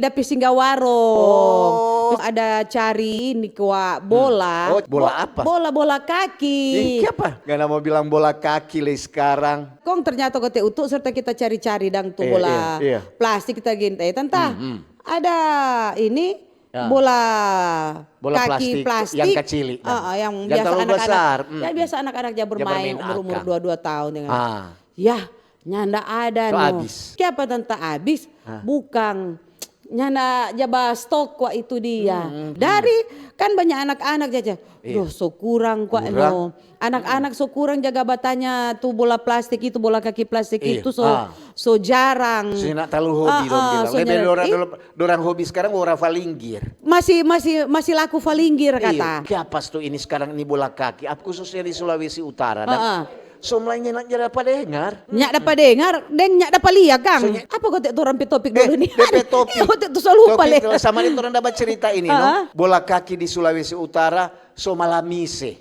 Dapi Singgawaro. Oh. Terus ada cari ini kuah bola. Oh, bola apa? Bola kaki. Apa? Gak mau bilang bola kaki le sekarang. Kong ternyata kote utuk serta kita cari-cari dan tuh Iya, bola iya. plastik kita gintai. Tanta ada ini Ya. bola plastik kaki plastik yang kecil. yang Jangan biasa terlalu anak-anak. besar. Ya biasa anak-anak aja bermain umur akang. 2 tahun dengan. Ah. Ya, nyanda ada So, no. habis. Siapa tanta habis? Bukan. Nyanda jaba stok kok itu dia. Dari kan banyak anak-anak jaja. Duh, so kurang kok no. Anak-anak so kurang jaga batanya tuh bola plastik itu, bola kaki plastik itu so jarang. So nak terlalu hobi dong bilang. so Lebih dorang hobi sekarang orang falinggir. Masih laku falinggir kata. Iya, pas tuh ini sekarang ini bola kaki. Apa khususnya di Sulawesi Utara dan so mulainya nak dapat dengar. Nyak dapat dengar, nyak dapat lihat Kang. Apa kau tu rampi topik dulu nih? Topik. Kau tu selalu lupa le. Sama itu orang dapat cerita ini no. Bola kaki di Sulawesi Utara so malamise.